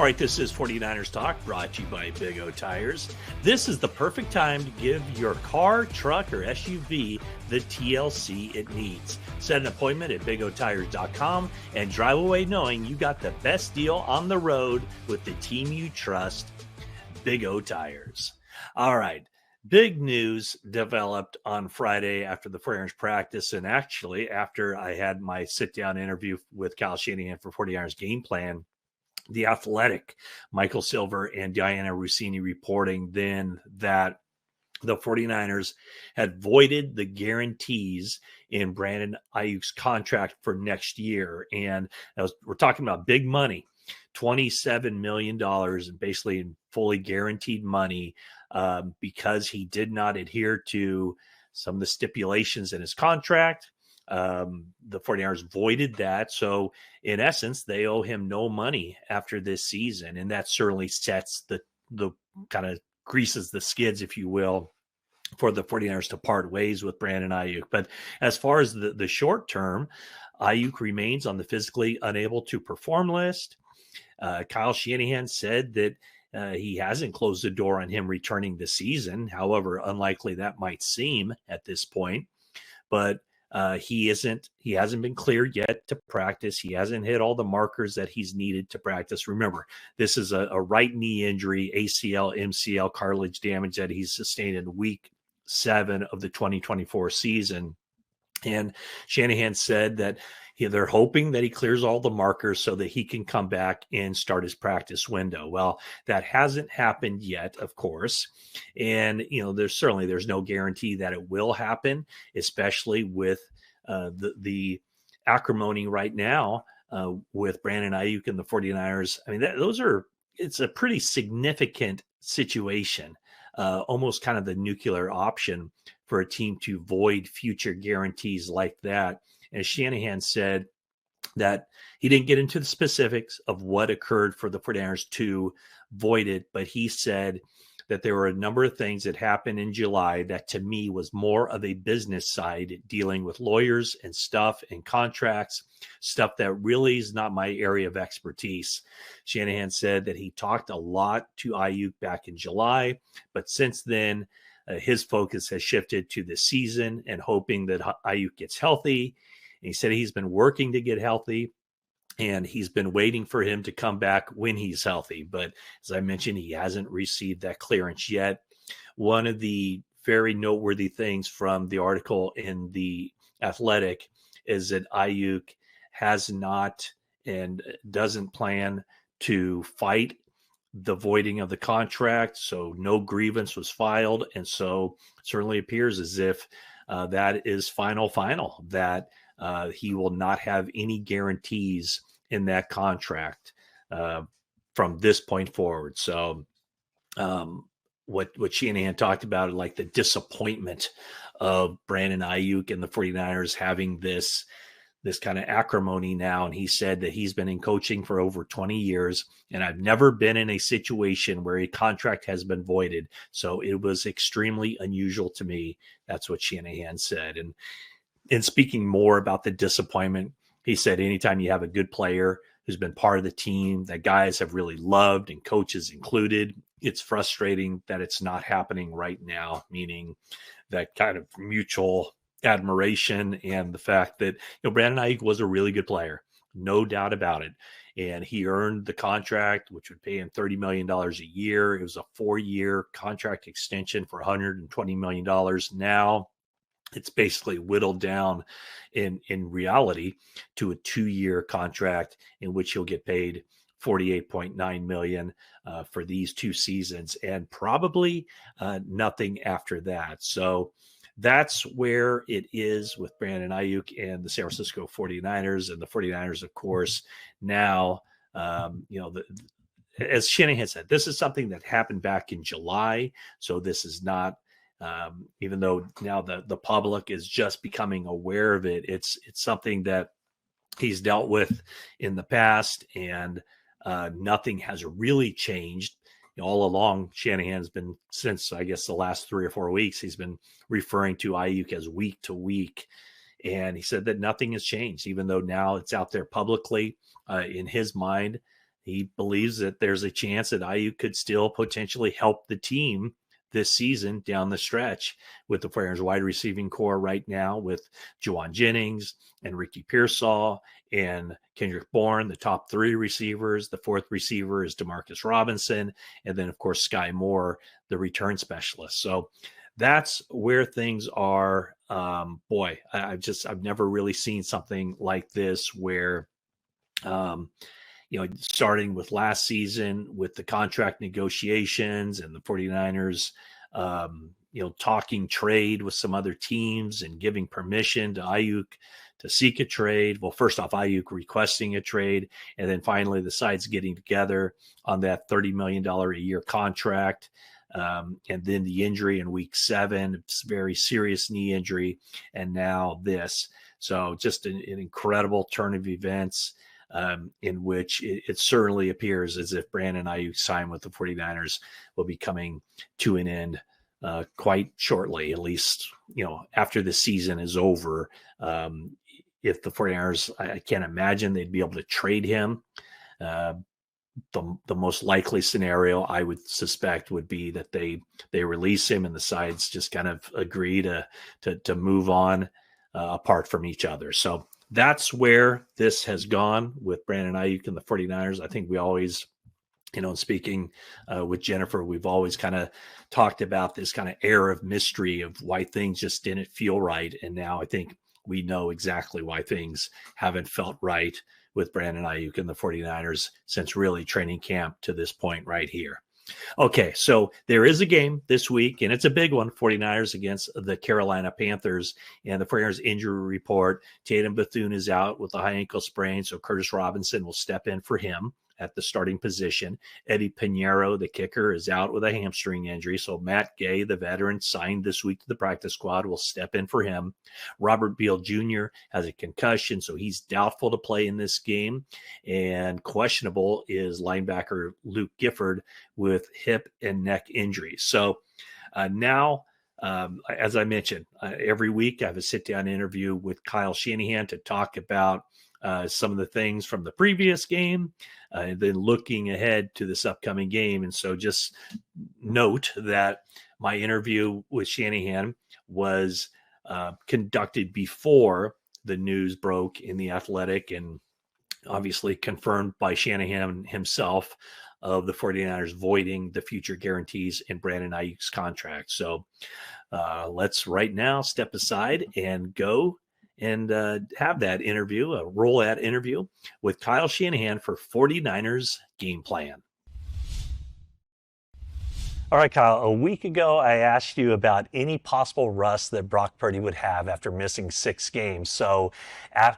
All right, this is 49ers Talk, brought to you by Big O Tires. This is the perfect time to give your car, truck, or SUV the TLC it needs. Set an appointment at bigotires.com and drive away knowing you got the best deal on the road with the team you trust, Big O Tires. All right, big news developed on Friday after the 49ers practice, and actually after I had my sit-down interview with Kyle Shanahan for 49ers Game Plan. The Athletic, Michael Silver and Diana Rossini reporting then that the 49ers had voided the guarantees in Brandon Aiyuk's contract for next year. And we're talking about big money, $27 million, basically in fully guaranteed money, because he did not adhere to some of the stipulations in his contract. The 49ers voided that. So in essence, they owe him no money after this season. And that certainly sets the kind of greases the skids, if you will, for the 49ers to part ways with Brandon Aiyuk. But as far as the short term, Aiyuk remains on the physically unable to perform list. Kyle Shanahan said that he hasn't closed the door on him returning this season. However unlikely that might seem at this point. But he hasn't been cleared yet to practice. He hasn't hit all the markers that he's needed to practice. Remember, this is a right knee injury, ACL, MCL cartilage damage that he's sustained in week 7 of the 2024 season. And Shanahan said that they're hoping that he clears all the markers so that he can come back and start his practice window. Well, that hasn't happened yet, of course. And, there's no guarantee that it will happen, especially with the acrimony right now with Brandon Aiyuk and the 49ers. I mean, it's a pretty significant situation, almost kind of the nuclear option for a team to void future guarantees like that. As Shanahan said that he didn't get into the specifics of what occurred for the 49ers to void it, but he said that there were a number of things that happened in July that to me was more of a business side, dealing with lawyers and stuff and contracts, stuff that really is not my area of expertise. Shanahan said that he talked a lot to Aiyuk back in July, but since then, his focus has shifted to the season and hoping that Aiyuk gets healthy. And he said he's been working to get healthy, and he's been waiting for him to come back when he's healthy. But as I mentioned, he hasn't received that clearance yet. One of the very noteworthy things from the article in the Athletic is that Aiyuk has not and doesn't plan to fight the voiding of the contract. So no grievance was filed. And so it certainly appears as if that is final, that he will not have any guarantees in that contract from this point forward. So what Shanahan talked about, like the disappointment of Brandon Aiyuk and the 49ers having this kind of acrimony now. And he said that he's been in coaching for over 20 years, and I've never been in a situation where a contract has been voided. So it was extremely unusual to me. That's what Shanahan said. And in speaking more about the disappointment, he said anytime you have a good player who's been part of the team that guys have really loved and coaches included, it's frustrating that it's not happening right now, meaning that kind of mutual admiration and the fact that Brandon Aiyuk was a really good player, no doubt about it. And he earned the contract, which would pay him $30 million a year. It was a 4-year contract extension for $120 million. Now it's basically whittled down in reality to a 2-year contract in which he'll get paid $48.9 million for these 2 seasons, and probably nothing after that. So that's where it is with Brandon Aiyuk and the San Francisco 49ers. And the 49ers, of course, now, as Shanahan said, this is something that happened back in July. So this is not, even though now the public is just becoming aware of it, it's something that he's dealt with in the past, and nothing has really changed. All along, Shanahan's been, since I guess the last 3 or 4 weeks, he's been referring to Aiyuk as week to week. And he said that nothing has changed, even though now it's out there publicly in his mind. he believes that there's a chance that Aiyuk could still potentially help the team this season down the stretch with the 49ers wide receiving core right now with Juwan Jennings and Ricky Pearsall and Kendrick Bourne, the top three receivers. The fourth receiver is Demarcus Robinson. And then, of course, Sky Moore, the return specialist. So that's where things are. I've never really seen something like this where, starting with last season with the contract negotiations and the 49ers, talking trade with some other teams and giving permission to Aiyuk to seek a trade. Well, first off, Aiyuk requesting a trade, and then finally the sides getting together on that $30 million a year contract. And then the injury in week 7, it's a very serious knee injury, and now this. So just an incredible turn of events. In which it certainly appears as if Brandon Aiyuk's sign with the 49ers will be coming to an end quite shortly, at least, after the season is over. If the 49ers, I can't imagine they'd be able to trade him. The most likely scenario I would suspect would be that they release him and the sides just kind of agree to move on apart from each other. So that's where this has gone with Brandon Aiyuk and the 49ers. I think we always, speaking with Jennifer, we've always kind of talked about this kind of air of mystery of why things just didn't feel right. And now I think we know exactly why things haven't felt right with Brandon Aiyuk and the 49ers since really training camp to this point right here. Okay, so there is a game this week, and it's a big one, 49ers against the Carolina Panthers. And the 49ers injury report, Tatum Bethune is out with a high ankle sprain, so Curtis Robinson will step in for him at the starting position. Eddie Pinheiro, the kicker, is out with a hamstring injury, so Matt Gay, the veteran, signed this week to the practice squad, will step in for him. Robert Beal Jr. has a concussion, so he's doubtful to play in this game. And questionable is linebacker Luke Gifford with hip and neck injuries. So now, as I mentioned, every week I have a sit-down interview with Kyle Shanahan to talk about some of the things from the previous game, and then looking ahead to this upcoming game. And so just note that my interview with Shanahan was conducted before the news broke in The Athletic, and obviously confirmed by Shanahan himself of the 49ers voiding the future guarantees in Brandon Aiyuk's contract. So let's right now step aside and go and have that interview, a roll-out interview with Kyle Shanahan for 49ers Game Plan. All right, Kyle, a week ago, I asked you about any possible rust that Brock Purdy would have after missing 6 games. So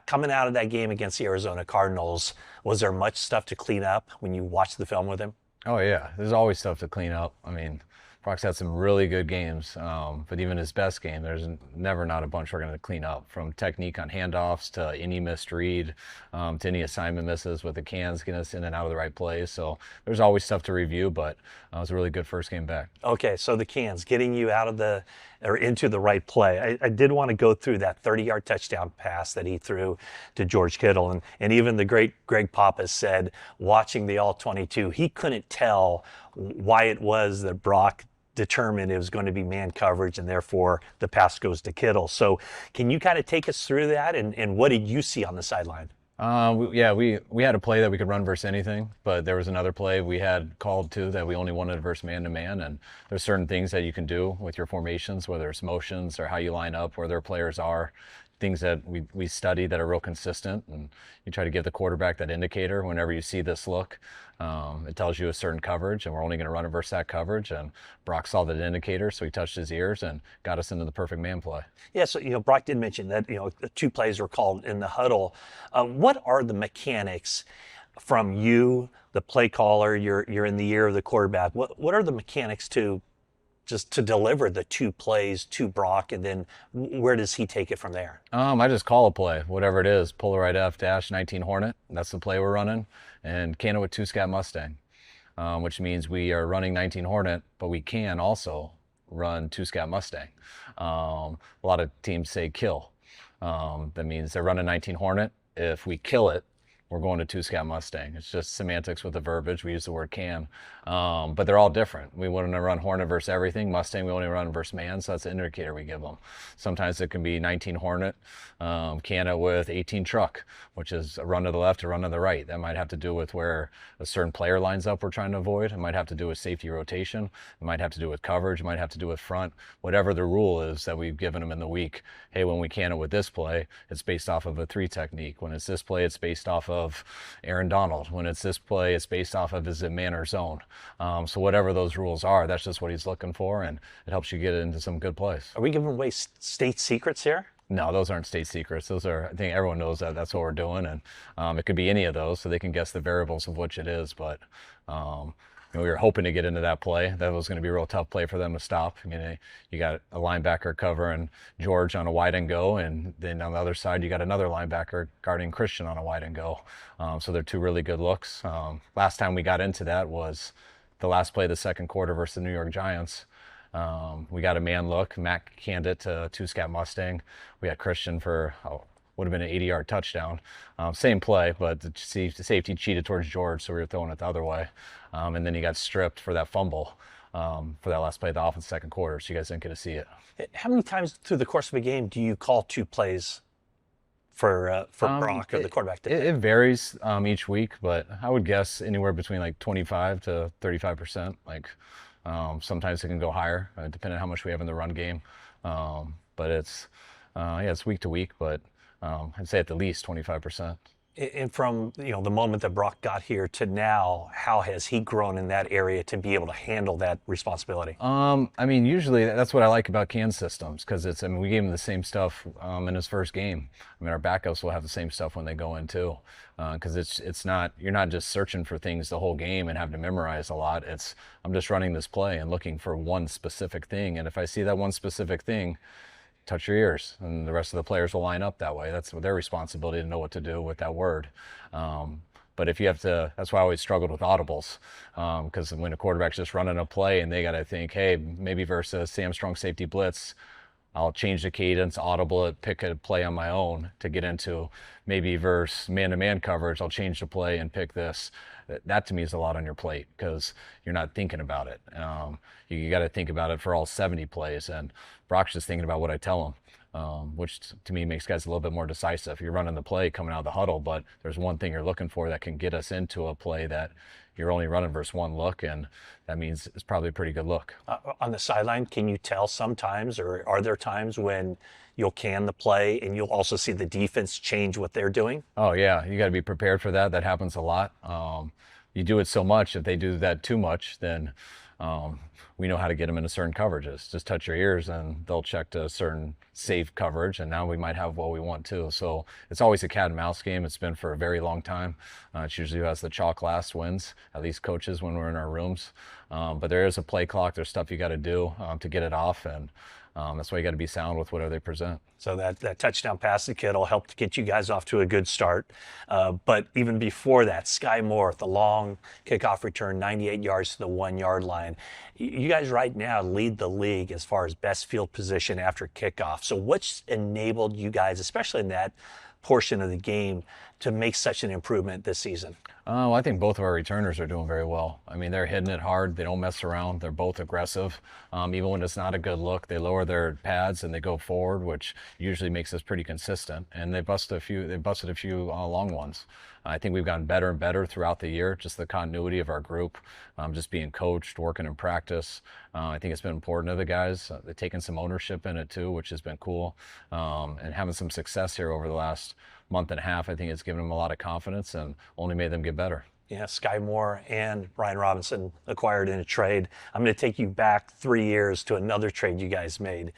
coming out of that game against the Arizona Cardinals, was there much stuff to clean up when you watched the film with him? Oh, yeah. There's always stuff to clean up. I mean, Brock's had some really good games, but even his best game, there's never not a bunch we're going to clean up, from technique on handoffs to any missed read, to any assignment misses with the cans getting us in and out of the right place. So there's always stuff to review, but it was a really good first game back. Okay, so the cans, getting you out of or into the right play. I did want to go through that 30-yard touchdown pass that he threw to George Kittle. And even the great Greg Pappas said, watching the All-22, he couldn't tell why it was that Brock determined it was going to be man coverage, and therefore the pass goes to Kittle. So can you kind of take us through that, and what did you see on the sideline? We had a play that we could run versus anything, but there was another play we had called too that we only wanted versus man-to-man, and there's certain things that you can do with your formations, whether it's motions or how you line up, where their players are, things that we study that are real consistent, and you try to give the quarterback that indicator whenever you see this look. It tells you a certain coverage, and we're only going to run it versus that coverage. And Brock saw that indicator, so he touched his ears and got us into the perfect man play. Yeah, so Brock did mention that the 2 plays were called in the huddle. What are the mechanics from you, the play caller? You're in the ear of the quarterback. What are the mechanics to deliver the 2 plays to Brock, and then where does he take it from there? I just call a play, whatever it is. Pull the right F dash 19 Hornet. That's the play we're running. And can it with 2-scat Mustang, which means we are running 19 Hornet, but we can also run 2-scat Mustang. A lot of teams say kill. That means they're running 19 Hornet. If we kill it, we're going to two-scat Mustang. It's just semantics with the verbiage. We use the word can. But they're all different. We want to run Hornet versus everything. Mustang, we only run versus man, so that's an indicator we give them. Sometimes it can be 19 Hornet, can it with 18 truck, which is a run to the left, a run to the right. That might have to do with where a certain player lines up we're trying to avoid. It might have to do with safety rotation. It might have to do with coverage. It might have to do with front. Whatever the rule is that we've given them in the week. Hey, when we can it with this play, it's based off of a 3 technique. When it's this play, it's based off of Aaron Donald. When it's this play, it's based off of is it man or zone. So whatever those rules are, that's just what he's looking for, and it helps you get into some good plays. Are we giving away state secrets here? No, those aren't state secrets. Those are, I think everyone knows that that's what we're doing, and it could be any of those, so they can guess the variables of which it is. But we were hoping to get into that play. That was going to be a real tough play for them to stop. I mean, you got a linebacker covering George on a wide and go, and then on the other side, you got another linebacker guarding Christian on a wide and go. So they're two really good looks. Last time we got into that was the last play of the second quarter versus the New York Giants. We got a man look. Matt canned it to two-scat Mustang. We had Christian for would have been an 80-yard touchdown. Same play, but the safety cheated towards George, so we were throwing it the other way. And then he got stripped for that fumble for that last play of the offense second quarter, so you guys didn't get to see it. How many times through the course of a game do you call 2 plays for Brock or the quarterback? It varies each week, but I would guess anywhere between like 25 to 35%. Like sometimes it can go higher, depending on how much we have in the run game. But it's week to week, but I'd say at the least 25%. And from the moment that Brock got here to now, how has he grown in that area to be able to handle that responsibility? I mean, usually that's what I like about can systems, because we gave him the same stuff in his first game. I mean, our backups will have the same stuff when they go in too, because you're not just searching for things the whole game and having to memorize a lot. I'm just running this play and looking for one specific thing, and if I see that one specific thing, touch your ears, and the rest of the players will line up that way. That's their responsibility to know what to do with that word. But if you have to, that's why I always struggled with audibles, because when a quarterback's just running a play and they got to think, hey, maybe versus Sam Strong safety blitz, I'll change the cadence, audible it, pick a play on my own to get into. Maybe versus man-to-man coverage, I'll change the play and pick this. That to me is a lot on your plate, because you're not thinking about it. You got to think about it for all 70 plays, and Brock's just thinking about what I tell him, which to me makes guys a little bit more decisive. You're running the play coming out of the huddle, but there's one thing you're looking for that can get us into a play that you're only running versus one look, and that means it's probably a pretty good look. On the sideline, can you tell sometimes, or are there times when you'll can the play and you'll also see the defense change what they're doing? Oh yeah, you got to be prepared for that. That happens a lot. You do it so much, if they do that too much, then we know how to get them into certain coverages. Just touch your ears and they'll check to a certain safe coverage, and now we might have what we want too. So it's always a cat and mouse game. It's been for a very long time. It's usually who has the chalk last wins, at least coaches when we're in our rooms. But there is a play clock. There's stuff you got to do to get it off, and that's why you got to be sound with whatever they present. So that touchdown pass to Kittle helped get you guys off to a good start. But even before that, Sky Moore, the long kickoff return, 98 yards to the 1-yard line. You guys right now lead the league as far as best field position after kickoff. So what's enabled you guys, especially in that portion of the game, to make such an improvement this season? Well, I think both of our returners are doing very well. I mean, they're hitting it hard. They don't mess around. They're both aggressive. Even when it's not a good look, they lower their pads and they go forward, which usually makes us pretty consistent. And they busted a few long ones. I think we've gotten better and better throughout the year, just the continuity of our group, just being coached, working in practice. I think it's been important to the guys. They've taken some ownership in it too, which has been cool. And having some success here over the last month and a half, I think it's given them a lot of confidence and only made them get better. Yeah, Sky Moore and Brian Robinson acquired in a trade. I'm going to take you back 3 years to another trade you guys made.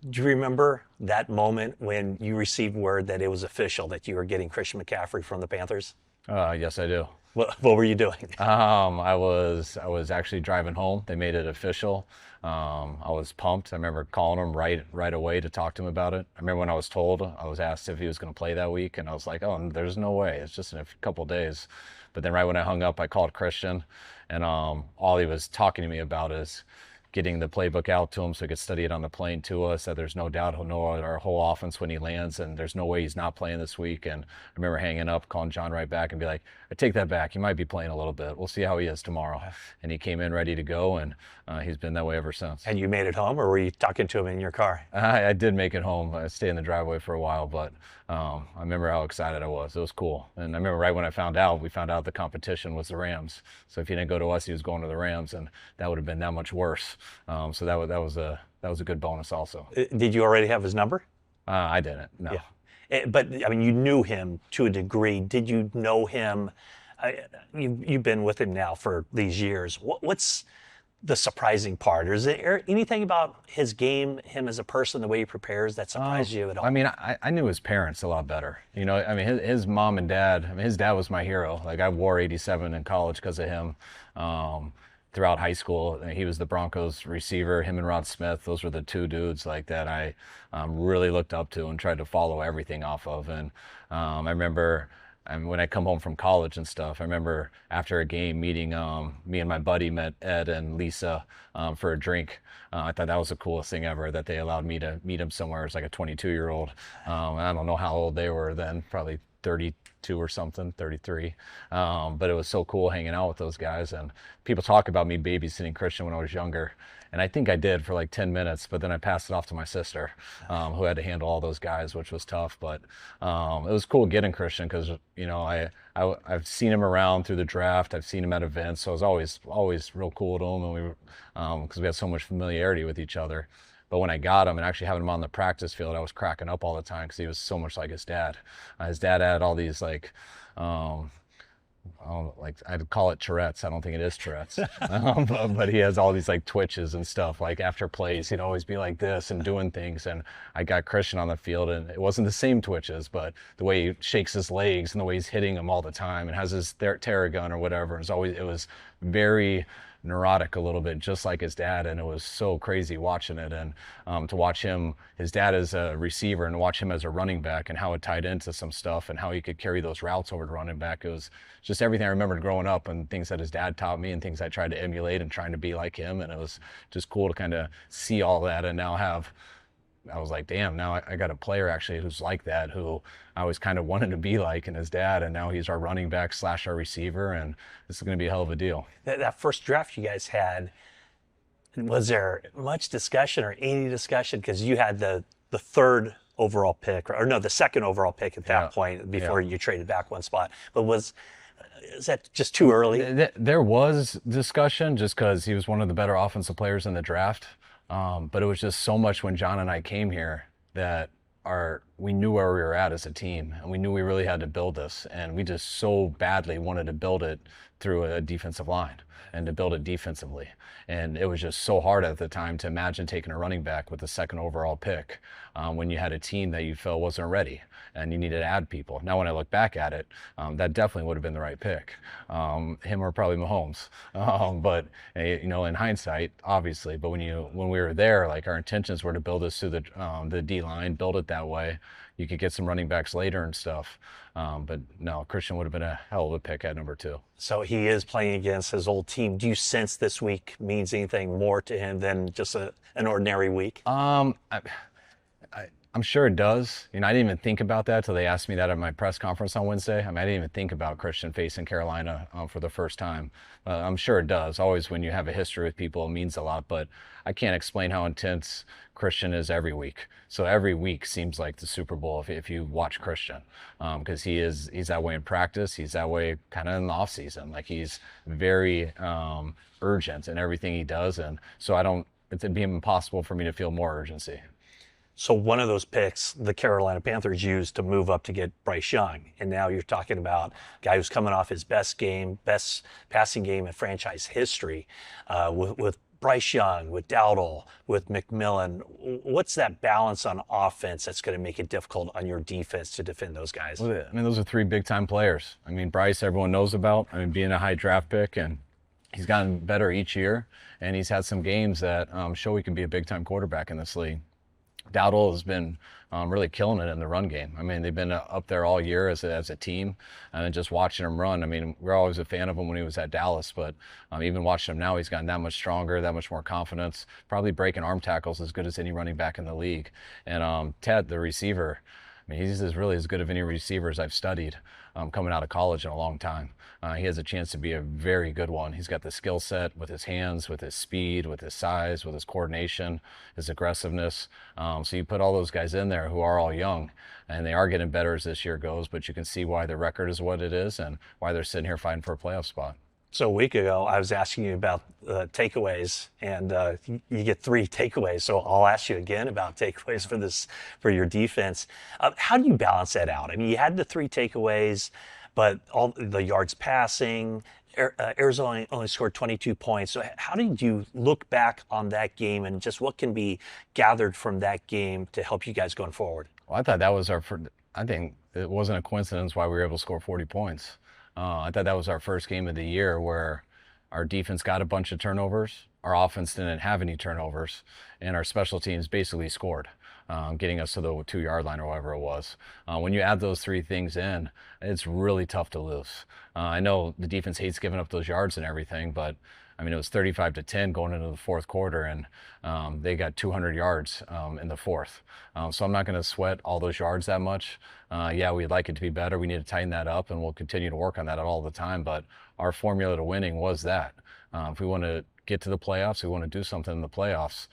Do you remember that moment when you received word that it was official that you were getting Christian McCaffrey from the Panthers? Yes, I do. What were you doing? I was actually driving home. They made it official. I was pumped. I remember calling him right away to talk to him about it. I remember when I was told, I was asked if he was going to play that week, and I was like, oh, there's no way. It's just in a couple of days. But then right when I hung up, I called Christian, and all he was talking to me about is getting the playbook out to him so he could study it on the plane to us, that there's no doubt he'll know our whole offense when he lands, and there's no way he's not playing this week. And I remember hanging up, calling John right back and be like, I take that back. He might be playing a little bit. We'll see how he is tomorrow. And he came in ready to go, and he's been that way ever since. And you made it home, or were you talking to him in your car? I did make it home. I stayed in the driveway for a while, but I remember how excited I was. It was cool. And I remember right when we found out the competition was the Rams. So if he didn't go to us, he was going to the Rams, and that would have been that much worse. So that was a good bonus also. Did you already have his number? I didn't, no. Yeah. But I mean, you knew him to a degree. Did you know him? You've been with him now for these years. What's the surprising part? Or is there anything about his game, him as a person, the way he prepares, that surprised you at all? I mean, I knew his parents a lot better. You know, I mean, his mom and dad, I mean, his dad was my hero. Like, I wore 87 in college because of him. Throughout high school, he was the Broncos receiver. Him and Rod Smith, those were the two dudes like that I really looked up to and tried to follow everything off of. And I remember when I come home from college and stuff, I remember after a game meeting, me and my buddy met Ed and Lisa for a drink. I thought that was the coolest thing ever, that they allowed me to meet him somewhere as like a 22-year-old. I don't know how old they were then, probably 32 or something, 33. But it was so cool hanging out with those guys. And people talk about me babysitting Christian when I was younger. And I think I did for like 10 minutes, but then I passed it off to my sister, who had to handle all those guys, which was tough. But it was cool getting Christian because, you know, I've seen him around through the draft. I've seen him at events. So it was always real cool to him. And we were, because we had so much familiarity with each other. But when I got him and actually having him on the practice field, I was cracking up all the time because he was so much like his dad. His dad had all these like I'd call it Tourette's. I don't think it is Tourette's, but he has all these like twitches and stuff. Like after plays, he'd always be like this and doing things. And I got Christian on the field, and it wasn't the same twitches, but the way he shakes his legs and the way he's hitting them all the time and has his terror gun or whatever. It was very neurotic a little bit, just like his dad, and it was so crazy watching it. And to watch him, his dad as a receiver, and watch him as a running back and how it tied into some stuff and how he could carry those routes over to running back. It was just everything I remembered growing up and things that his dad taught me and things I tried to emulate and trying to be like him. And it was just cool to kind of see all that and now I was like, damn, now I got a player actually who's like that, who I always kind of wanted to be like, and his dad, and now he's our running back / our receiver, and this is going to be a hell of a deal. That first draft you guys had, was there much discussion or any discussion? Because you had the third overall pick, or no, the second overall pick at that point before you traded back one spot. But is that just too early? There was discussion just because he was one of the better offensive players in the draft. But it was just so much when John and I came here that we knew where we were at as a team, and we knew we really had to build this, and we just so badly wanted to build it through a defensive line and to build it defensively. And it was just so hard at the time to imagine taking a running back with the second overall pick when you had a team that you felt wasn't ready and you needed to add people. Now, when I look back at it, that definitely would have been the right pick. Him or probably Mahomes. But you know, in hindsight, obviously. But when we were there, like our intentions were to build this through the D line, build it that way. You could get some running backs later and stuff. But no, Christian would have been a hell of a pick at number 2. So he is playing against his old team. Do you sense this week means anything more to him than just an ordinary week? I'm sure it does. You know, I didn't even think about that till they asked me that at my press conference on Wednesday. I mean, I didn't even think about Christian facing Carolina for the first time. I'm sure it does. Always when you have a history with people, it means a lot. But I can't explain how intense Christian is every week. So every week seems like the Super Bowl if you watch Christian, because he's that way in practice. He's that way kind of in the off season. Like he's very urgent in everything he does, and so it'd be impossible for me to feel more urgency. So one of those picks, the Carolina Panthers used to move up to get Bryce Young. And now you're talking about a guy who's coming off his best passing game in franchise history with Bryce Young, with Dowdle, with McMillan. What's that balance on offense that's going to make it difficult on your defense to defend those guys? Well, I mean, those are 3 big-time players. I mean, Bryce, everyone knows about. I mean, being a high draft pick, and he's gotten better each year. And he's had some games that show he can be a big-time quarterback in this league. Dowdle has been really killing it in the run game. I mean, they've been up there all year as a team, and just watching him run. I mean, we're always a fan of him when he was at Dallas, but even watching him now, he's gotten that much stronger, that much more confidence, probably breaking arm tackles as good as any running back in the league. And Ted, the receiver, I mean, he's really as good of any receivers I've studied coming out of college in a long time. He has a chance to be a very good one. He's got the skill set with his hands, with his speed, with his size, with his coordination, his aggressiveness. So you put all those guys in there who are all young, and they are getting better as this year goes, but you can see why their record is what it is and why they're sitting here fighting for a playoff spot. So a week ago, I was asking you about takeaways, and you get 3 takeaways. So I'll ask you again about takeaways for your defense. How do you balance that out? I mean, you had the 3 takeaways, but all the yards passing, Arizona only scored 22 points. So how did you look back on that game, and just what can be gathered from that game to help you guys going forward? Well, I thought that was I think it wasn't a coincidence why we were able to score 40 points. I thought that was our first game of the year where our defense got a bunch of turnovers, our offense didn't have any turnovers, and our special teams basically scored, getting us to the 2-yard line or whatever it was. When you add those 3 things in, it's really tough to lose. I know the defense hates giving up those yards and everything, but I mean, it was 35-10 going into the fourth quarter, and they got 200 yards in the fourth. So I'm not going to sweat all those yards that much. Yeah, we'd like it to be better. We need to tighten that up, and we'll continue to work on that all the time. But our formula to winning was that. If we want to get to the playoffs, we want to do something in the playoffs,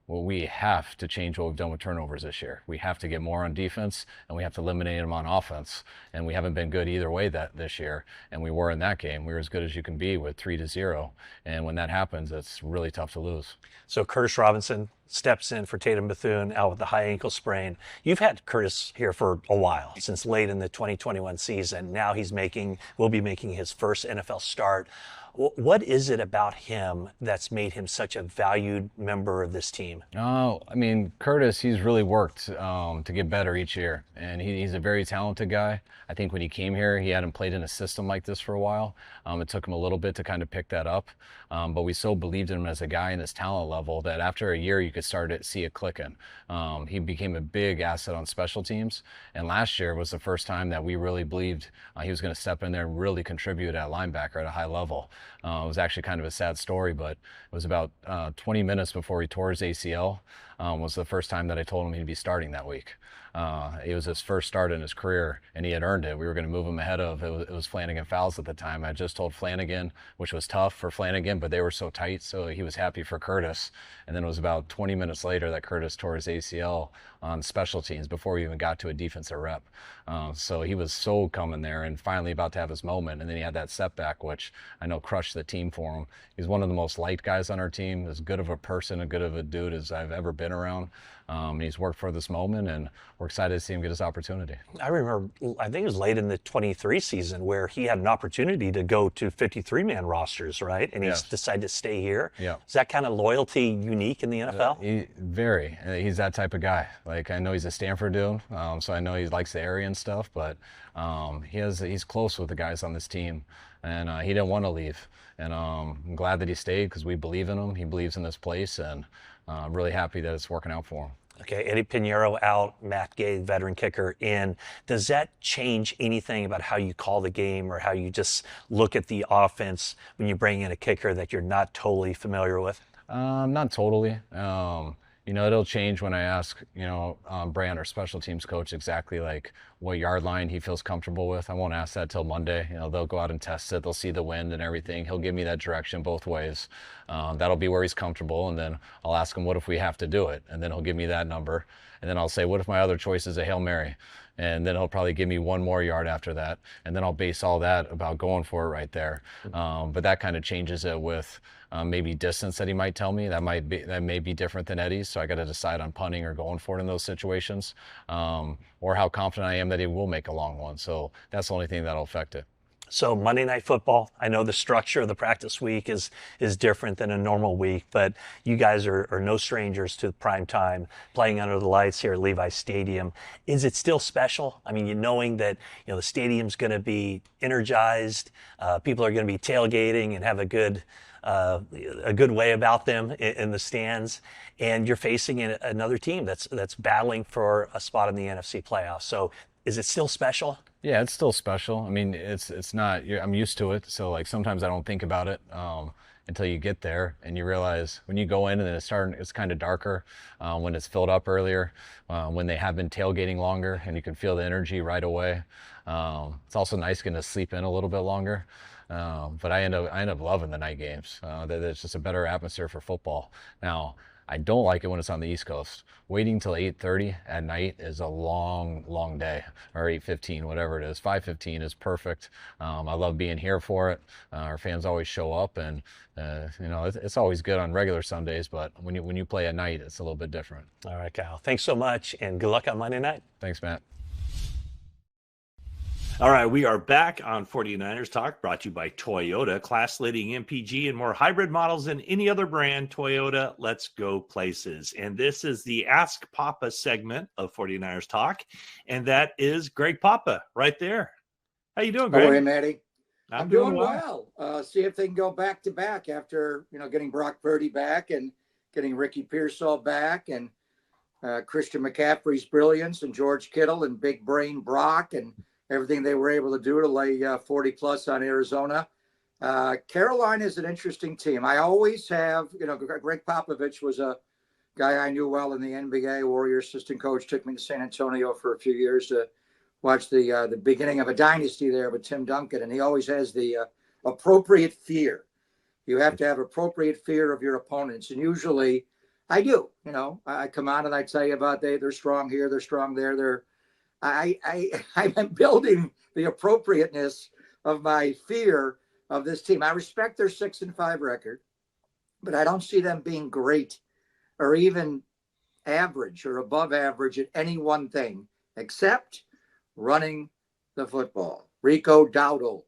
well, we have to change what we've done with turnovers this year. We have to get more on defense, and we have to eliminate them on offense. And we haven't been good either way this year. And we were in that game. We were as good as you can be with 3-0. And when that happens, it's really tough to lose. So Curtis Robinson steps in for Tatum Bethune out with the high ankle sprain. You've had Curtis here for a while, since late in the 2021 season. Now will be making his first NFL start. What is it about him that's made him such a valued member of this team? Oh, I mean, Curtis, he's really worked to get better each year, and he's a very talented guy. I think when he came here, he hadn't played in a system like this for a while. It took him a little bit to kind of pick that up, but we so believed in him as a guy and his talent level that after a year, you could start to see it clicking. He became a big asset on special teams, and last year was the first time that we really believed he was going to step in there and really contribute at linebacker at a high level. It was actually kind of a sad story, but it was about 20 minutes before he tore his ACL was the first time that I told him he'd be starting that week. It was his first start in his career, and he had earned it. We were going to move him ahead of, it was Flanagan Fowles at the time. I just told Flanagan, which was tough for Flanagan, but they were so tight, so he was happy for Curtis. And then it was about 20 minutes later that Curtis tore his ACL on special teams before we even got to a defensive rep. So he was so coming there and finally about to have his moment. And then he had that setback, which I know crushed the team for him. He's one of the most liked guys on our team, as good of a person, as good of a dude as I've ever been around. He's worked for this moment, and we're excited to see him get his opportunity. I remember, I think it was late in the 23 season where he had an opportunity to go to 53-man rosters, right? And he's decided to stay here. Yeah. Is that kind of loyalty unique in the NFL? Very. He's that type of guy. Like, I know he's a Stanford dude, so I know he likes the area and stuff, but he's close with the guys on this team, and he didn't want to leave. And I'm glad that he stayed because we believe in him. He believes in this place, and I'm really happy that it's working out for him. Okay, Eddie Pinheiro out, Matt Gay, veteran kicker, in. Does that change anything about how you call the game or how you just look at the offense when you bring in a kicker that you're not totally familiar with? Not totally. It'll change when I ask, Brand, our special teams coach, exactly like what yard line he feels comfortable with. I won't ask that till Monday. They'll go out and test it. They'll see the wind and everything. He'll give me that direction both ways. That'll be where he's comfortable. And then I'll ask him, what if we have to do it? And then he'll give me that number. And then I'll say, what if my other choice is a Hail Mary? And then he'll probably give me one more yard after that. And then I'll base all that about going for it right there. But that kind of changes it with maybe distance that he might tell me. That may be different than Eddie's. So I got to decide on punting or going for it in those situations, or how confident I am that he will make a long one. So that's the only thing that'll affect it. So Monday Night Football, I know the structure of the practice week is different than a normal week, but you guys are no strangers to prime time, playing under the lights here at Levi's Stadium. Is it still special? I mean, knowing that the stadium's going to be energized, people are going to be tailgating and have a good way about them in the stands, and you're facing another team that's battling for a spot in the NFC playoffs. So is it still special? Yeah, it's still special. I mean, it's not. I'm used to it, so like sometimes I don't think about it until you get there and you realize when you go in and then it's kind of darker when it's filled up earlier, when they have been tailgating longer, and you can feel the energy right away. It's also nice getting to sleep in a little bit longer. But I end up loving the night games. It's just a better atmosphere for football. Now, I don't like it when it's on the East Coast. Waiting till 8:30 at night is a long, long day, or 8:15, whatever it is. 5:15 is perfect. I love being here for it. Our fans always show up, and it's always good on regular Sundays. But when you play at night, it's a little bit different. All right, Kyle. Thanks so much, and good luck on Monday night. Thanks, Matt. All right, we are back on 49ers Talk, brought to you by Toyota, class-leading MPG and more hybrid models than any other brand. Toyota, let's go places. And this is the Ask Papa segment of 49ers Talk, and that is Greg Papa right there. How you doing, Greg? How are you, Matty? I'm doing well. See if they can go back-to-back after getting Brock Purdy back and getting Ricky Pearsall back and Christian McCaffrey's brilliance and George Kittle and big brain Brock and everything they were able to do to lay 40 plus on Arizona. Carolina is an interesting team. I always have, Greg Popovich was a guy I knew well in the NBA. Warriors assistant coach, took me to San Antonio for a few years to watch the beginning of a dynasty there with Tim Duncan. And he always has the appropriate fear. You have to have appropriate fear of your opponents. And usually I do. I come on and I tell you about they're strong here, they're strong there, I'm building the appropriateness of my fear of this team. I respect their 6-5 record, but I don't see them being great or even average or above average at any one thing except running the football. Rico Dowdle,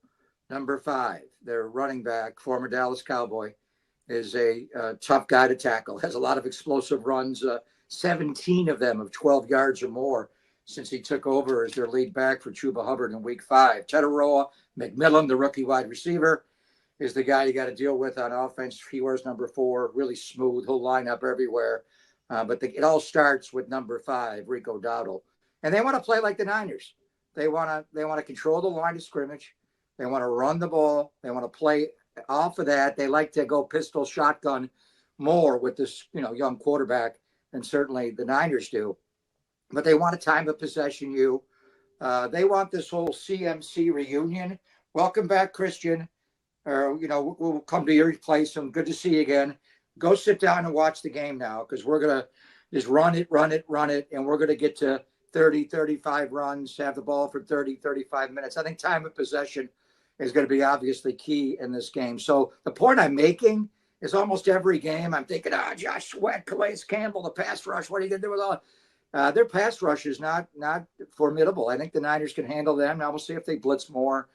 number 5, their running back, former Dallas Cowboy, is a tough guy to tackle, has a lot of explosive runs, 17 of them of 12 yards or more since he took over as their lead back for Chuba Hubbard in week 5. Teteroa McMillan, the rookie wide receiver, is the guy you got to deal with on offense. He wears number 4, really smooth. He'll line up everywhere. But it all starts with number 5, Rico Dowdle. And they want to play like the Niners. They want to control the line of scrimmage. They want to run the ball. They want to play off of that. They like to go pistol shotgun more with this, young quarterback than certainly the Niners do. But they want a time of possession they want this whole CMC reunion. Welcome back, Christian. We'll come to your place. And good to see you again. Go sit down and watch the game now because we're going to just run it. And we're going to get to 30, 35 runs, have the ball for 30, 35 minutes. I think time of possession is going to be obviously key in this game. So the point I'm making is almost every game I'm thinking, Josh Sweat, Calais Campbell, the pass rush. What are you going to do with all their pass rush is not formidable. I think the Niners can handle them. Now we'll see if they blitz more.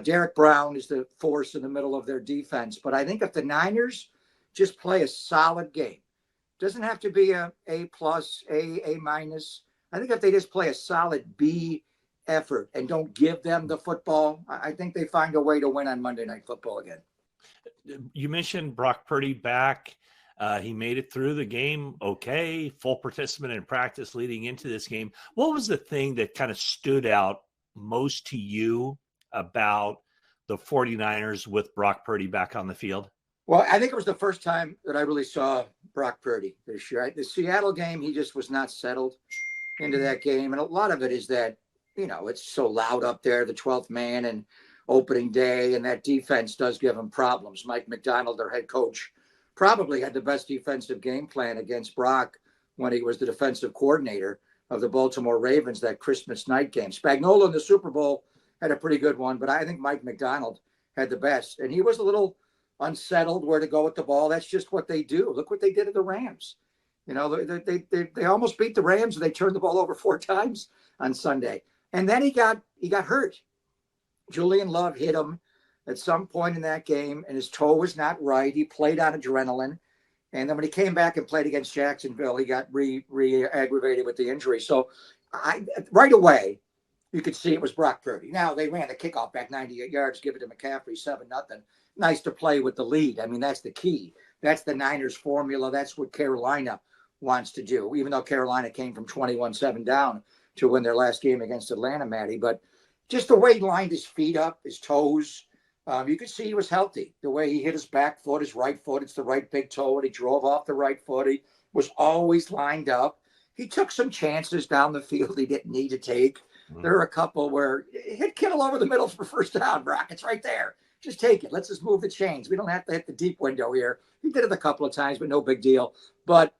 Derek Brown is the force in the middle of their defense. But I think if the Niners just play a solid game, doesn't have to be a A+, A minus. I think if they just play a solid B effort and don't give them the football, I think they find a way to win on Monday Night Football again. You mentioned Brock Purdy back. He made it through the game okay, full participant in practice leading into this game. What was the thing that kind of stood out most to you about the 49ers with Brock Purdy back on the field? Well, I think it was the first time that I really saw Brock Purdy this year. The Seattle game, he just was not settled into that game. And a lot of it is that, it's so loud up there, the 12th man and opening day, and that defense does give him problems. Mike McDonald, their head coach, probably had the best defensive game plan against Brock when he was the defensive coordinator of the Baltimore Ravens that Christmas night game. Spagnuolo in the Super Bowl had a pretty good one, but I think Mike McDonald had the best. And he was a little unsettled where to go with the ball. That's just what they do. Look what they did to the Rams. They almost beat the Rams and they turned the ball over 4 times on Sunday. And then he got hurt. Julian Love hit him at some point in that game, and his toe was not right. He played on adrenaline. And then when he came back and played against Jacksonville, he got re-aggravated with the injury. So right away, you could see it was Brock Purdy. Now, they ran the kickoff back 98 yards, give it to McCaffrey, 7-0. Nice to play with the lead. I mean, that's the key. That's the Niners formula. That's what Carolina wants to do, even though Carolina came from 21-7 down to win their last game against Atlanta, Matty. But just the way he lined his feet up, his toes, you could see he was healthy. The way he hit his back foot, his right foot, it's the right big toe, and he drove off the right foot. He was always lined up. He took some chances down the field he didn't need to take. There were a couple where he hit Kittle over the middle for first down, Brock. It's right there. Just take it. Let's just move the chains. We don't have to hit the deep window here. He did it a couple of times, but no big deal. But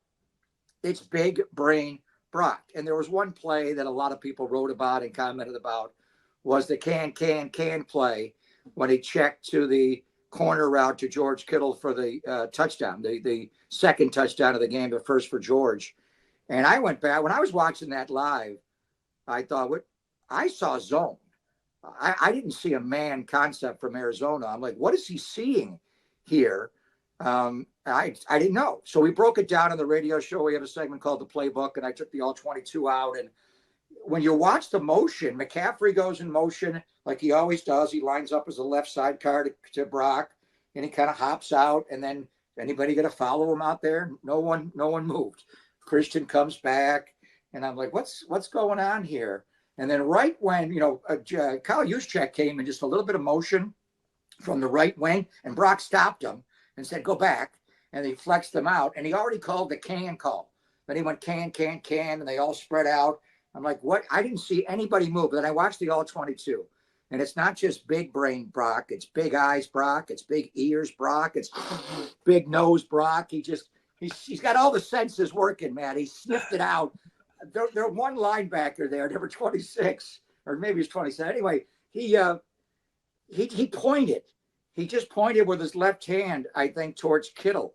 it's big brain Brock. And there was one play that a lot of people wrote about and commented about was the can play when he checked to the corner route to George Kittle for the touchdown, the second touchdown of the game, the first for George. And I went back. When I was watching that live, I thought, I saw zone. I didn't see a man concept from Arizona. I'm like, what is he seeing here? I didn't know. So we broke it down on the radio show. We have a segment called The Playbook, and I took the all-22 out. And when you watch the motion, McCaffrey goes in motion like he always does. He lines up as a left sidecar to Brock, and he kind of hops out. And then anybody going to follow him out there? No one moved. Christian comes back, and I'm like, what's going on here? And then right when, Kyle Juszczyk came in just a little bit of motion from the right wing, and Brock stopped him and said, go back. And he flexed them out, and he already called the can call. Then he went can, and they all spread out. I'm like, what? I didn't see anybody move. But then I watched the all-22. And it's not just big brain Brock. It's big eyes Brock. It's big ears Brock. It's big nose Brock. He's got all the senses working, man. He sniffed it out. There one linebacker there, number 26, or maybe he's 27. Anyway, he pointed. He just pointed with his left hand, I think, towards Kittle.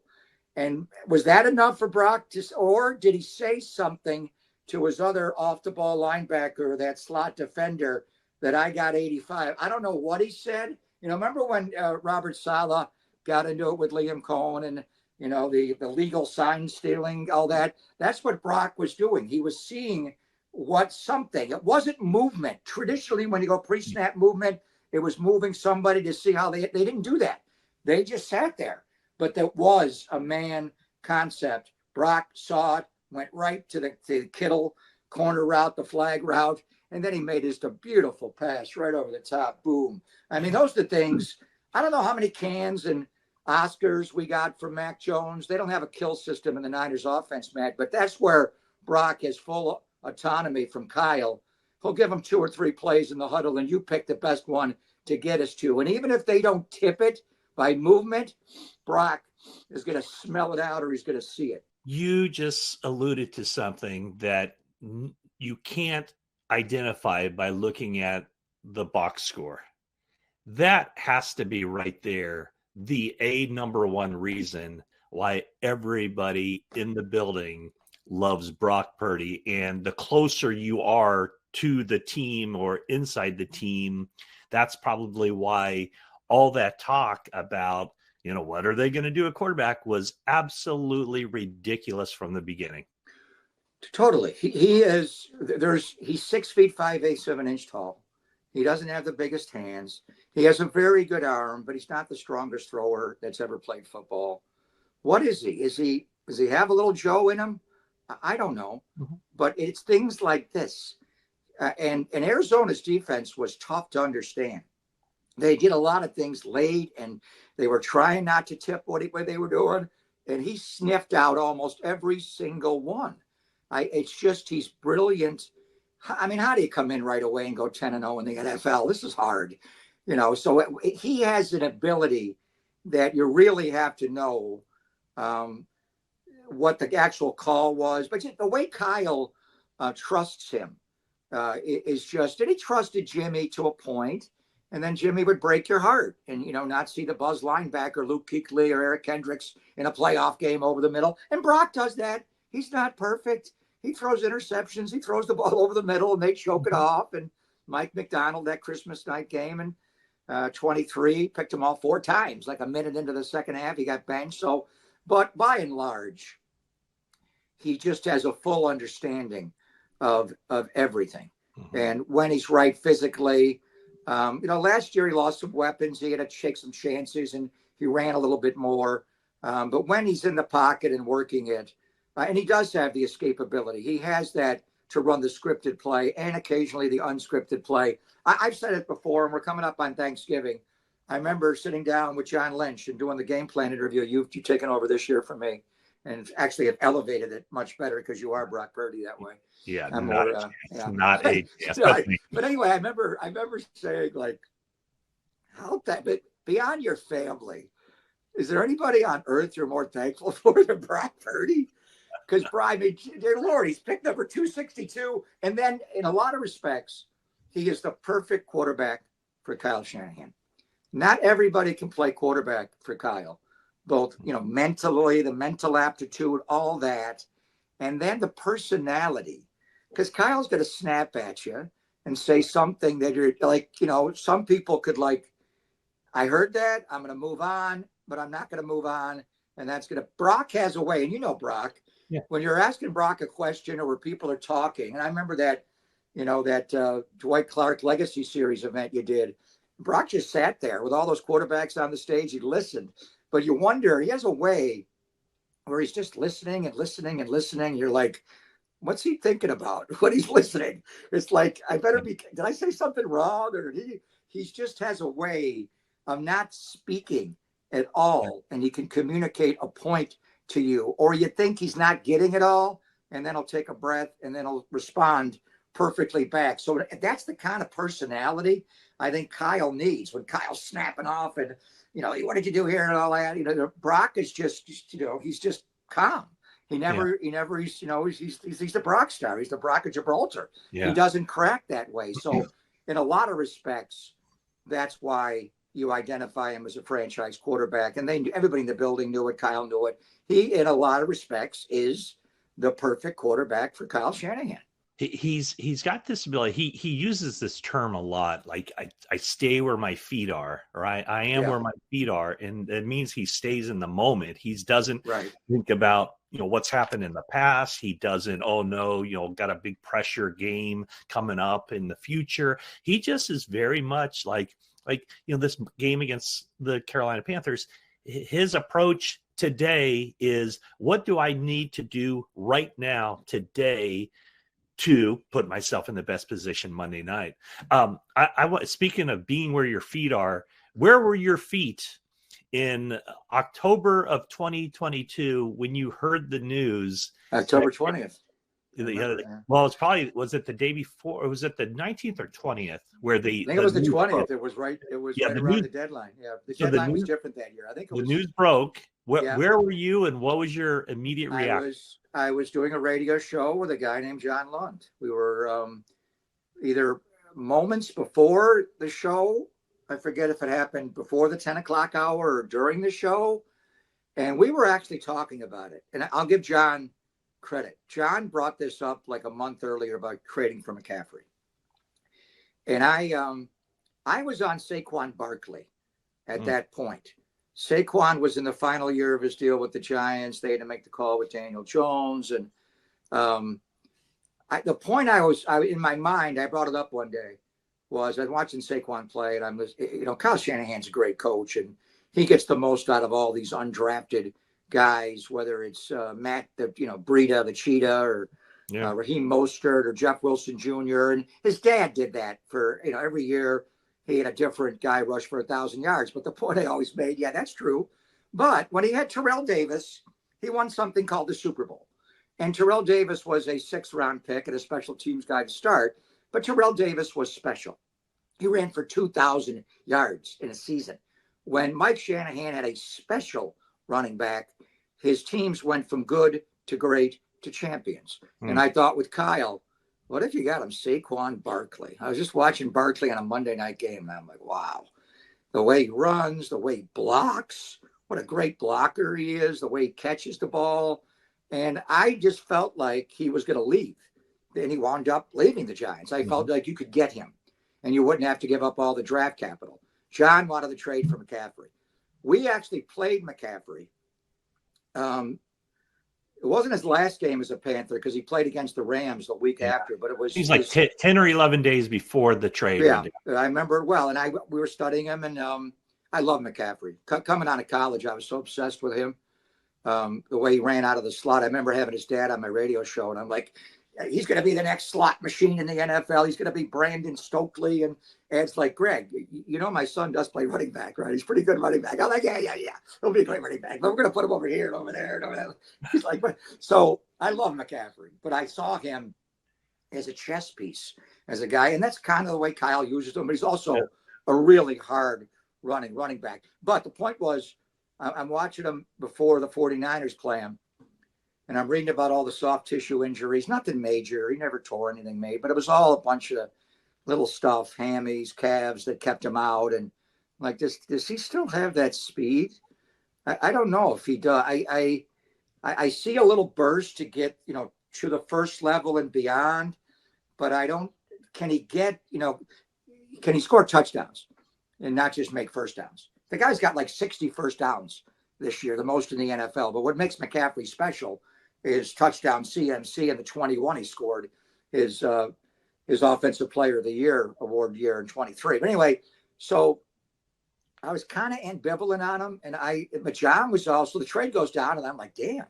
And was that enough for Brock or did he say something to his other off-the-ball linebacker, that slot defender, that I got 85? I don't know what he said. Remember when Robert Saleh got into it with Liam Cohen and, the legal sign stealing, all that? That's what Brock was doing. He was seeing something. It wasn't movement. Traditionally, when you go pre-snap movement, it was moving somebody to see how they didn't do that. They just sat there. But there was a man concept. Brock saw it, went right to the Kittle corner route, the flag route, and then he made his beautiful pass right over the top. Boom. I mean, those are the things. I don't know how many cans and Oscars we got from Mac Jones. They don't have a kill system in the Niners offense, Mac, but that's where Brock has full autonomy from Kyle. He'll give him 2 or 3 plays in the huddle, and you pick the best one to get us to. And even if they don't tip it by movement, Brock is going to smell it out or he's going to see it. You just alluded to something that you can't identify by looking at the box score. That has to be right there the number one reason why everybody in the building loves Brock Purdy. And the closer you are to the team or inside the team, that's probably why all that talk about, what are they going to do at quarterback was absolutely ridiculous from the beginning. Totally. He's 6 feet 5'8", 7 inch tall. He doesn't have the biggest hands. He has a very good arm, but he's not the strongest thrower that's ever played football. What is he? Does he have a little Joe in him? I don't know. Mm-hmm. But it's things like this. And Arizona's defense was tough to understand. They did a lot of things late, and they were trying not to tip what they were doing. And he sniffed out almost every single one. It's just he's brilliant. I mean, how do you come in right away and go 10-0 in the NFL? This is hard. So he has an ability that you really have to know what the actual call was. But the way Kyle trusts him is just, and he trusted Jimmy to a point, and then Jimmy would break your heart and, not see the buzz linebacker, Luke Kuechly or Eric Kendricks in a playoff game over the middle. And Brock does that. He's not perfect. He throws interceptions. He throws the ball over the middle, and they choke it off. And Mike McDonald that Christmas night game and 23, picked him all 4 times, like a minute into the second half, he got benched. So, but by and large, he just has a full understanding of everything. Mm-hmm. And when he's right physically, last year he lost some weapons. He had to take some chances and he ran a little bit more. But when he's in the pocket and working it, and he does have the escapability, he has that to run the scripted play and occasionally the unscripted play. I've said it before, and we're coming up on Thanksgiving. I remember sitting down with John Lynch and doing the game plan interview you've taken over this year from me. And actually have elevated it much better because you are Brock Purdy that way. Yeah, not a But anyway, I remember saying, like, how that, but beyond your family, is there anybody on earth you're more thankful for than Brock Purdy? Because Brian, dear Lord, he's picked number 262, and then in a lot of respects, he is the perfect quarterback for Kyle Shanahan. Not everybody can play quarterback for Kyle. Both, mentally, the mental aptitude, all that. And then the personality. Because Kyle's going to snap at you and say something that you're like, some people could like, I heard that, I'm going to move on, but I'm not going to move on. And that's going to, Brock has a way. And Brock, when you're asking Brock a question or where people are talking, and I remember that, that Dwight Clark Legacy Series event you did, Brock just sat there with all those quarterbacks on the stage. He listened. But you wonder, he has a way where he's just listening and listening and listening. You're like, what's he thinking about when he's listening? It's like, did I say something wrong? Or he just has a way of not speaking at all. And he can communicate a point to you. Or you think he's not getting it all. And then he'll take a breath and then he'll respond perfectly back. So that's the kind of personality I think Kyle needs when Kyle's snapping off and, what did you do here and all that? Brock is just, he's just calm. He's the Brock star. He's the Brock of Gibraltar. Yeah. He doesn't crack that way. So in a lot of respects, that's why you identify him as a franchise quarterback. And everybody in the building knew it. Kyle knew it. He, in a lot of respects, is the perfect quarterback for Kyle Shanahan. He's got this ability. He uses this term a lot. Like I stay where my feet are, right? I am where my feet are. And it means he stays in the moment. He doesn't think about, what's happened in the past. He doesn't, got a big pressure game coming up in the future. He just is very much like, this game against the Carolina Panthers, his approach today is, what do I need to do right now today to put myself in the best position Monday night? Speaking of being where your feet are, where were your feet in October of 2022 when you heard the news? October 20th. Well, was it the day before? Or was it the 19th or 20th where I think it was the 20th. Broke? It was right around the deadline. Yeah, the deadline was different that year. I think the news broke. Where were you, and what was your immediate reaction? I was doing a radio show with a guy named John Lund. We were either moments before the show. I forget if it happened before the 10 o'clock hour or during the show. And we were actually talking about it. And I'll give John credit. John brought this up like a month earlier about trading for McCaffrey. And I was on Saquon Barkley at that point. Saquon was in the final year of his deal with the Giants. They had to make the call with Daniel Jones. And the point in my mind, I brought it up one day, was I was watching Saquon play, and Kyle Shanahan's a great coach, and he gets the most out of all these undrafted guys, whether it's Matt, Breida, the Cheetah, or Raheem Mostert or Jeff Wilson Jr. And his dad did that for, every year he had a different guy rush for 1,000 yards. But the point I always made, that's true. But when he had Terrell Davis, he won something called the Super Bowl. And Terrell Davis was a 6th-round pick and a special teams guy to start. But Terrell Davis was special. He ran for 2,000 yards in a season. When Mike Shanahan had a special running back, his teams went from good to great to champions. And I thought with Kyle, what if you got him Saquon Barkley? I was just watching Barkley on a Monday night game, and I'm like, wow. The way he runs, the way he blocks, what a great blocker he is, the way he catches the ball. And I just felt like he was going to leave. And he wound up leaving the Giants. I felt like you could get him. and you wouldn't have to give up all the draft capital. John wanted to trade for McCaffrey. We actually played McCaffrey. It wasn't his last game as a Panther because he played against the Rams the week after, but it was. He's like 10 or 11 days before the trade. Yeah, I remember it well. And we were studying him, and I love McCaffrey. Coming out of college, I was so obsessed with him. The way he ran out of the slot. I remember having his dad on my radio show, and I'm like, he's going to be the next slot machine in the NFL. He's going to be Brandon Stokely. And Ed's like, Greg, you know my son does play running back, right? He's pretty good running back. I'm like, yeah. He'll be a great running back. But we're going to put him over here and over there and over there. He's like, but so I love McCaffrey, but I saw him as a chess piece, as a guy. And that's kind of the way Kyle uses him. But he's also a really hard running back. But the point was, I'm watching him before the 49ers play him. And I'm reading about all the soft tissue injuries. Nothing major. He never tore anything major, but it was all a bunch of little stuff, hammies, calves that kept him out. And like, does he still have that speed? I don't know if he does. I see a little burst to get, to the first level and beyond, but I don't, can he score touchdowns and not just make first downs? The guy's got like 60 first downs this year, the most in the NFL. But what makes McCaffrey special is touchdown CMC and the 21 he scored, his Offensive Player of the Year award year in 23. But anyway, so I was kind of ambivalent on him. But John was also, the trade goes down, and I'm like, damn,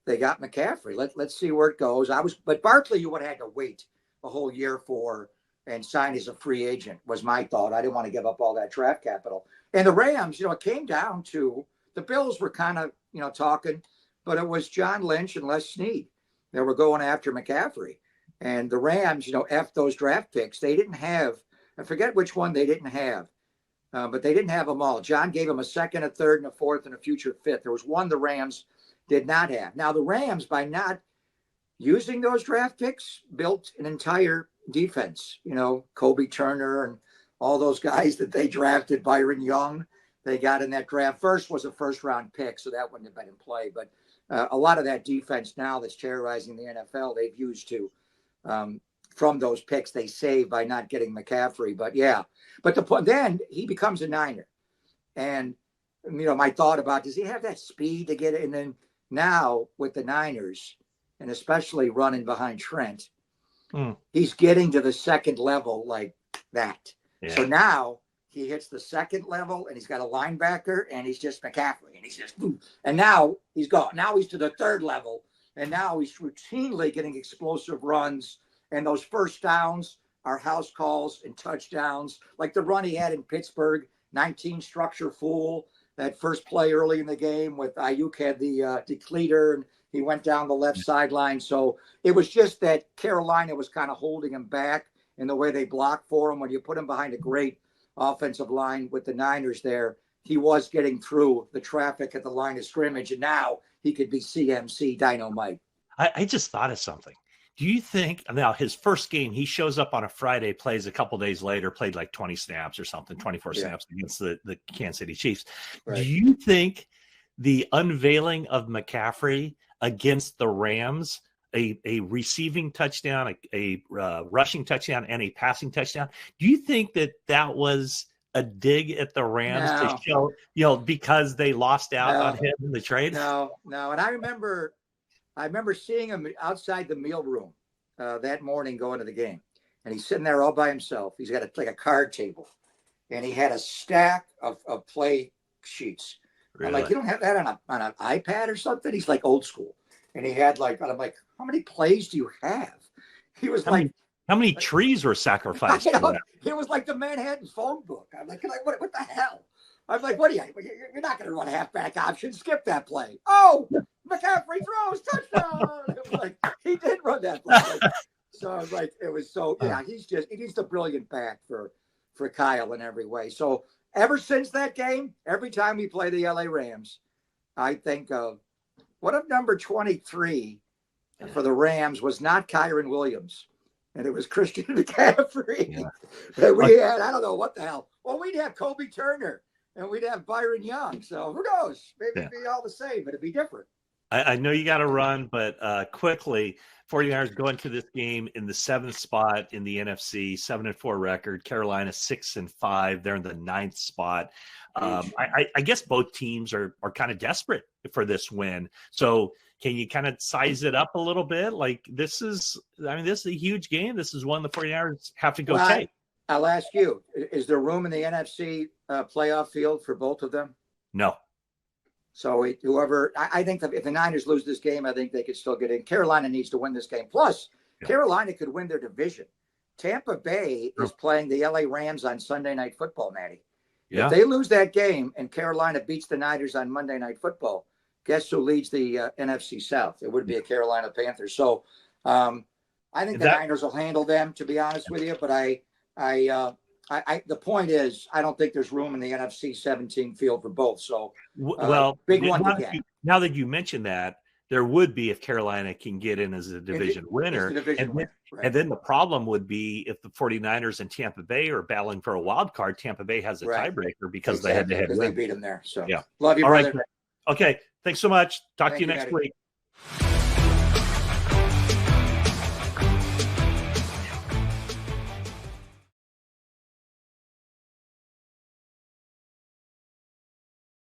they got McCaffrey. Let's see where it goes. But Barkley, you would have had to wait a whole year for and sign as a free agent was my thought. I didn't want to give up all that draft capital. And the Rams, it came down to the Bills were kind of, talking, but it was John Lynch and Les Snead that were going after McCaffrey. And the Rams, F those draft picks, they didn't have, I forget which one they didn't have, but they didn't have them all. John gave them a second, a third, and a fourth, and a future fifth. There was one the Rams did not have. Now, the Rams, by not using those draft picks, built an entire defense, Kobe Turner and all those guys that they drafted, Byron Young, they got in that draft. First was a first-round pick, so that wouldn't have been in play. But a lot of that defense now that's terrorizing the NFL, they've used to from those picks they saved by not getting McCaffrey. But yeah, but then he becomes a Niner, and my thought about, does he have that speed to get it? And then now with the Niners, and especially running behind Trent, he's getting to the second level like that. Yeah. So now he hits the second level, and he's got a linebacker, and he's just McCaffrey, and he's just, and now he's gone. Now he's to the third level, and now he's routinely getting explosive runs, and those first downs are house calls and touchdowns, like the run he had in Pittsburgh, 19 structure full, that first play early in the game with Aiyuk had the decleater, and he went down the left sideline. So it was just that Carolina was kind of holding him back in the way they blocked for him. When you put him behind a great offensive line with the Niners there, he was getting through the traffic at the line of scrimmage, and now he could be CMC dynamite. I just thought of something. Do you think, now his first game, he shows up on a Friday, plays a couple days later, played like 20 snaps or something, 24 snaps against the Kansas City Chiefs. Right. Do you think the unveiling of McCaffrey against the Rams, a receiving touchdown, a rushing touchdown, and a passing touchdown, do you think that was a dig at the Rams to show, because they lost out on him in the trade? No. And I remember seeing him outside the meal room that morning going to the game, and he's sitting there all by himself. He's got like a card table, and he had a stack of play sheets. Really? I'm like, you don't have that on an iPad or something? He's like old school. And he had I'm like, how many plays do you have? He was how many trees were sacrificed? It was like the Manhattan phone book. I'm like, what the hell? I'm like, you're not going to run a halfback option. Skip that play. Oh, McCaffrey throws, touchdown. It was like, he did run that play. So I was like, it was so, he's the brilliant back for Kyle in every way. So ever since that game, every time we play the LA Rams, I think of, what if number 23 for the Rams was not Kyron Williams, and it was Christian McCaffrey? Yeah. And we had, I don't know what the hell. Well, we'd have Kobe Turner, and we'd have Byron Young. So who knows? Maybe it'd be all the same, but it'd be different. I know you got to run, but quickly, 49ers go into this game in the 7th spot in the NFC, 7-4 record. Carolina 6-5. They're in the 9th spot. I guess both teams are kind of desperate for this win. So can you kind of size it up a little bit? Like this is a huge game. This is one the 49ers have to go take. I'll ask you, is there room in the NFC playoff field for both of them? No. So I think that if the Niners lose this game, I think they could still get in. Carolina needs to win this game. Plus, Carolina could win their division. Tampa Bay is playing the LA Rams on Sunday Night Football, Matty. Yeah. If they lose that game and Carolina beats the Niners on Monday Night Football, guess who leads the NFC South? It would be a Carolina Panthers. So I think the Niners will handle them, to be honest with you. But the point is, I don't think there's room in the NFC 17 field for both. So, big one to get. Now that you mentioned that, there would be if Carolina can get in as a division winner. And then the problem would be if the 49ers and Tampa Bay are battling for a wild card, Tampa Bay has a tiebreaker because they had to they beat them there. So, yeah. Love you, All brother. right. Okay. Thanks so much. Talk to you next week.